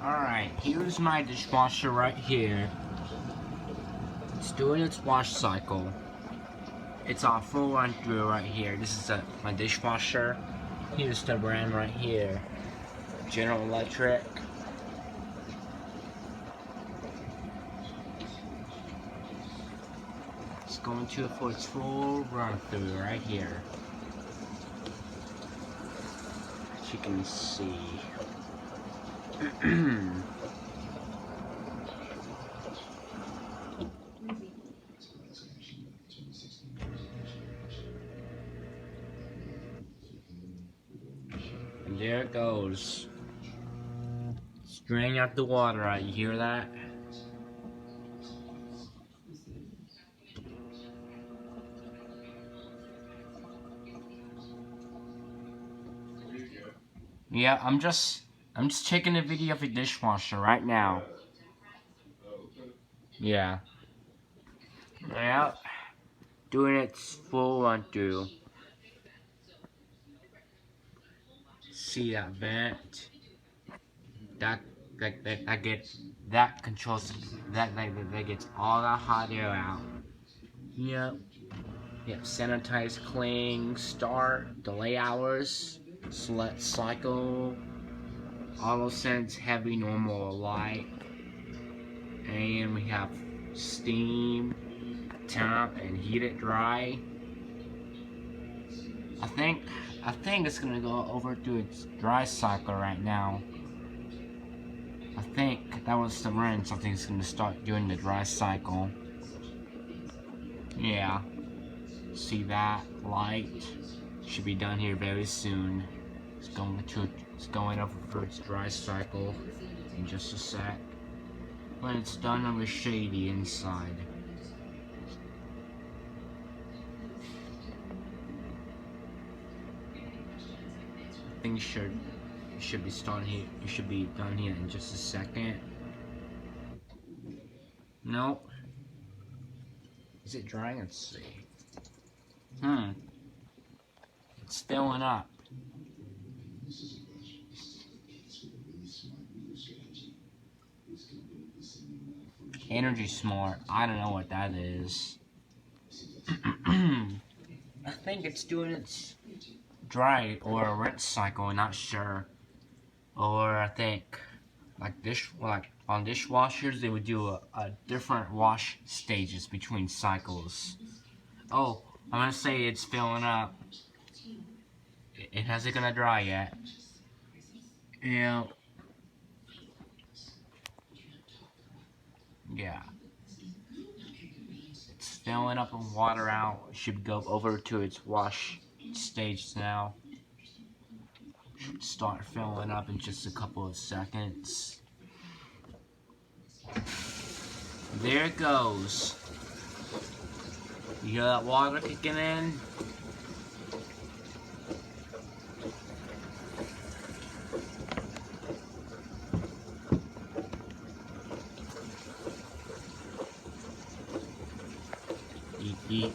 Alright, here's my dishwasher right here. It's doing its wash cycle. It's on full run through right here. This is my dishwasher. Here's the brand right here. General Electric. It's going to it for its full run through right here. As you can see. And there it goes. It's draining out the water out. You hear that? Yeah, I'm just taking a video of the dishwasher right now. Yeah. Yeah. Doing its full run through. See that vent? That controls that gets all that hot air out. Yep. Yep. Sanitize, clean, start, delay hours, select cycle, auto sense, heavy, normal, light, and we have steam, temp, and heat it dry. I think it's gonna go over to its dry cycle right now. I think that was the rinse. I think it's gonna start doing the dry cycle. Yeah. See that light? Should be done here very soon. It's going over for its dry cycle in just a sec. When it's done, it'll be shady inside. I think it should be starting here. It should be done here in just a second. Nope. Is it drying? Let's see. It's filling up. Energy Smart. I don't know what that is. I think it's doing its dry or a rinse cycle. I'm not sure. Or I think like on dishwashers they would do a different wash stages between cycles. Oh, I'm gonna say it's filling up. It hasn't gonna dry yet. Yeah. Yeah. It's filling up and water out. It should go over to its wash stage now. Should start filling up in just a couple of seconds. There it goes. You hear that water kicking in? Eat, eat.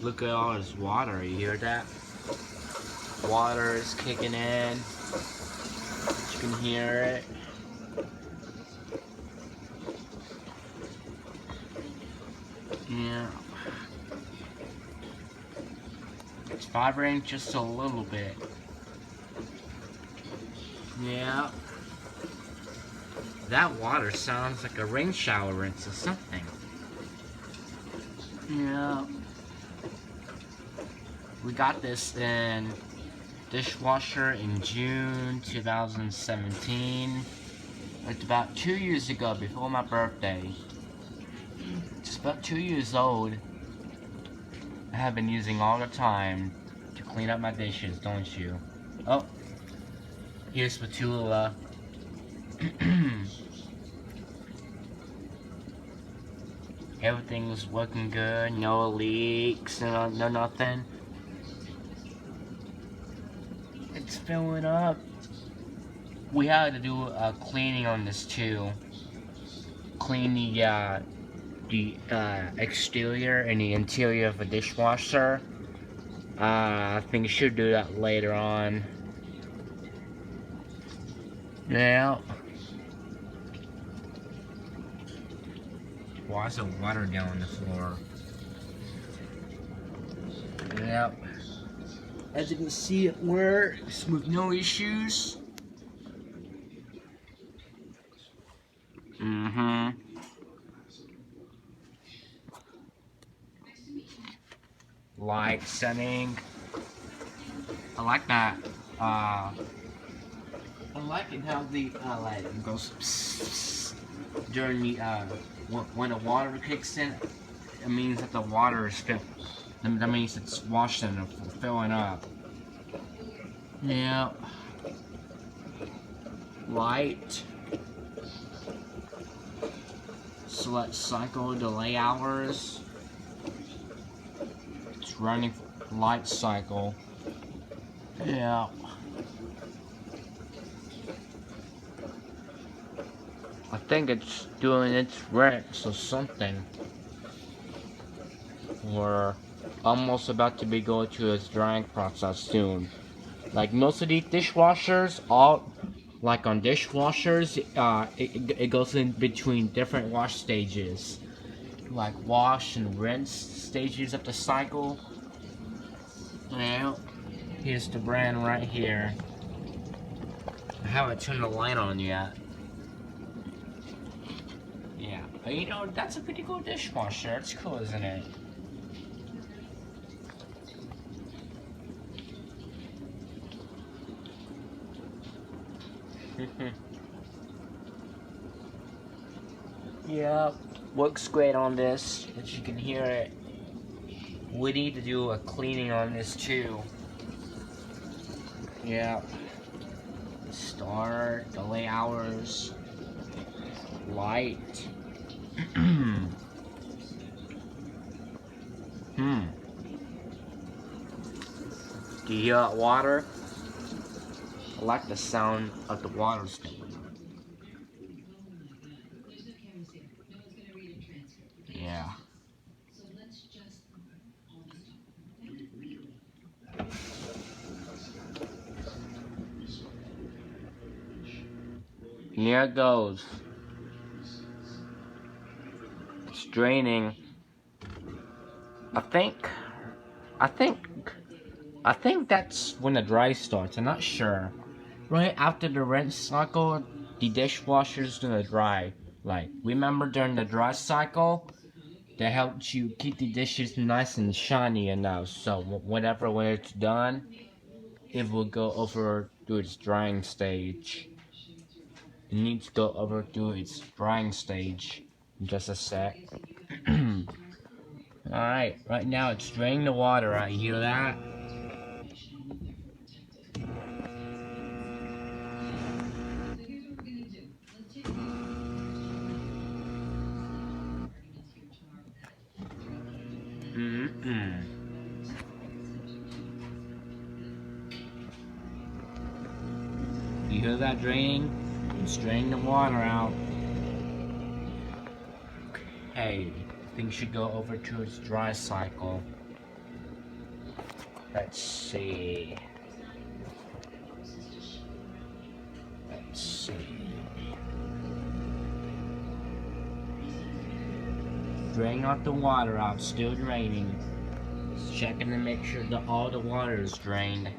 Look at all this water, you hear that? Water is kicking in. You can hear it. Yeah. It's vibrating just a little bit. Yeah. That water sounds like a rain shower rinse or something. Yeah. We got this in dishwasher in June 2017. It's about 2 years ago, before my birthday. It's about 2 years old. I have been using all the time to clean up my dishes, don't you? Oh, here's spatula. Everything's working good, no leaks, no nothing. It's filling up. We had to do a cleaning on this too. Clean the exterior and the interior of a dishwasher. I think you should do that later on. Yeah. Why is the water down on the floor? Yep. As you can see, it works with no issues. Mm-hmm. Light setting. I like that. I like it how the light goes during the when the water kicks in. It means that the water is filled. That means it's washing and filling up. Yeah. Light. Select cycle delay hours. It's running light cycle. Yeah. I think it's doing its rinse or something. We're almost about to be going to its drying process soon. Like most of these dishwashers, all like on dishwashers, it goes in between different wash stages, like wash and rinse stages of the cycle. Well, here's the brand right here. I haven't turned the light on yet. Yeah, but you know, that's a pretty cool dishwasher. It's cool, isn't it? Yeah, works great on this. As you can hear it. We need to do a cleaning on this too. Yeah. Start, delay hours, light. Hmm. Do you hear that water? I like the sound of the water spilling. Yeah. Here it goes. It's draining. I think, I think, I think that's when the dry starts. I'm not sure. Right after the rinse cycle, the dishwasher's gonna dry. Like, remember during the dry cycle, that helps you keep the dishes nice and shiny enough. So whenever when it's done, it will go over to its drying stage. It needs to go over to its drying stage. Just a sec. Alright, right now it's draining the water out. You hear that? Mm-mm. You hear that draining? It's draining the water out. Hey, things should go over to its dry cycle. Let's see. Let's see. Drain off the water out, still draining. Just checking to make sure that all the water is drained.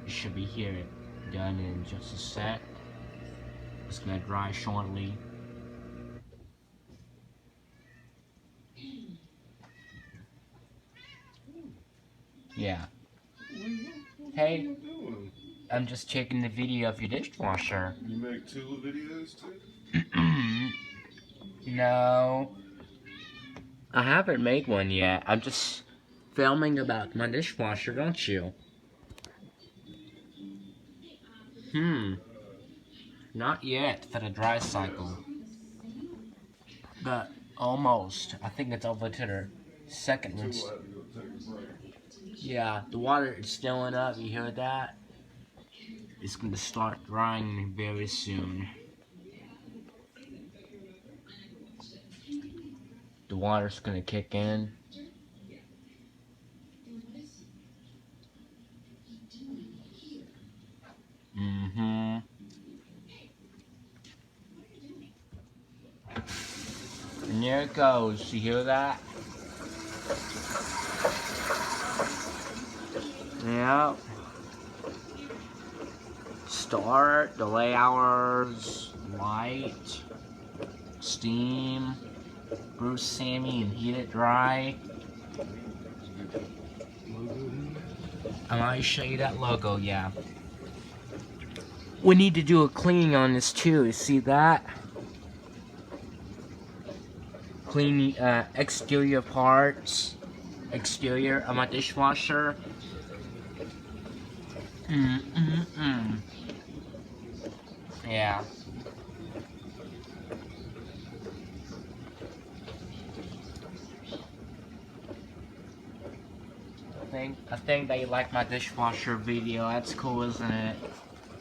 Should be here done in just a sec. It's gonna dry shortly. Yeah. Hey, I'm just checking the video of your dishwasher. You make 2 videos too? No, I haven't made one yet. I'm just filming about my dishwasher, don't you? Not yet for the dry cycle. But almost. I think it's over to the second one. Yeah, the water is filling up. You hear that? It's going to start drying very soon. The water's gonna kick in. Mm-hmm. And there it goes. You hear that? Yep. Start, delay hours, light, steam, Bruce Sammy, and heat it dry. I might show you that logo, yeah. We need to do a cleaning on this too, you see that? Clean exterior parts, exterior of my dishwasher. Yeah. I think that you like my dishwasher video. That's cool, isn't it?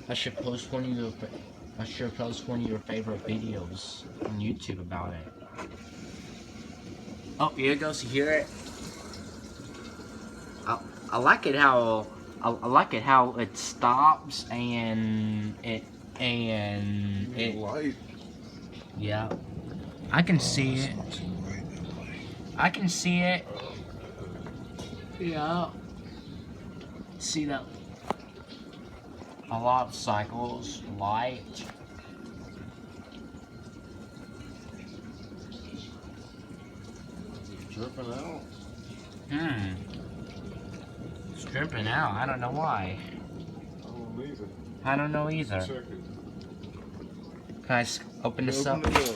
I should post one of your favorite videos on YouTube about it. Oh, here it goes. You hear it? I like it how it stops and it light. Yeah, I can see it. I can see it. Yeah. See that? A lot of cycles, light. Dripping out. It's dripping out. I don't know why. I don't either. Check it. Can I open this up? Open it up.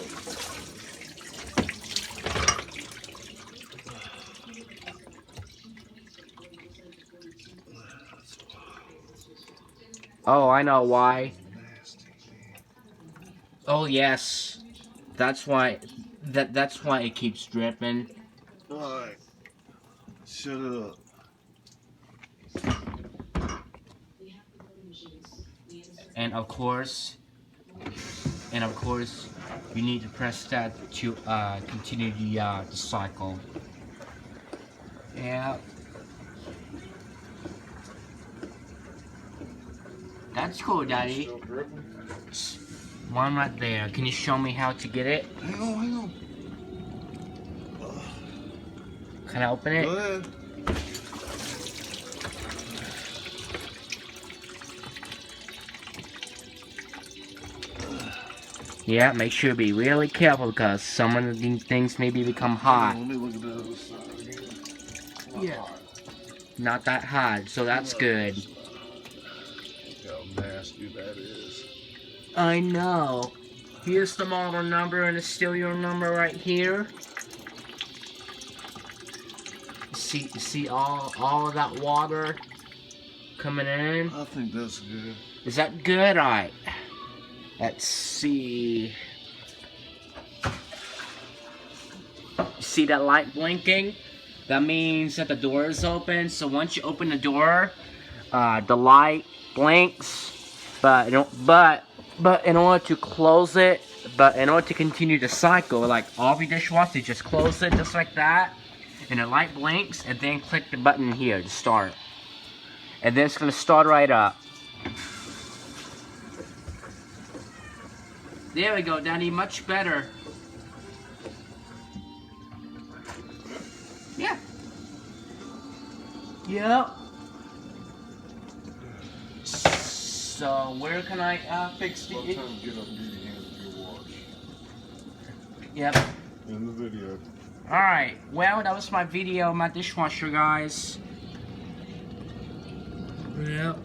Oh, I know why. Oh yes, that's why. That's why it keeps dripping. Alright. Shut it up. And of course, you need to press that to continue the cycle. Yeah. That's cool, Daddy. Still dripping? One right there. Can you show me how to get it? Hang on. Can I open it? Go ahead. Yeah, make sure to be really careful because some of the things maybe become hot. Let me look at the other side again. Yeah. Not that hot, so that's good. How nasty that is. I know. Here's the model number and the serial number right here. See all of that water coming in? I think that's good. Is that good? Alright. Let's see. See that light blinking? That means that the door is open. So once you open the door, the light blinks. But in order to close it, in order to continue the cycle, like all your dishwashers, just close it just like that, and the light blinks, and then click the button here to start, and then it's gonna start right up. There we go, Daddy. Much better. Yeah. Yep. So where can I fix the? By the time you get up and get your hands in your wash. Yep. In the video. Alright, well, that was my video, my dishwasher, guys. Yep.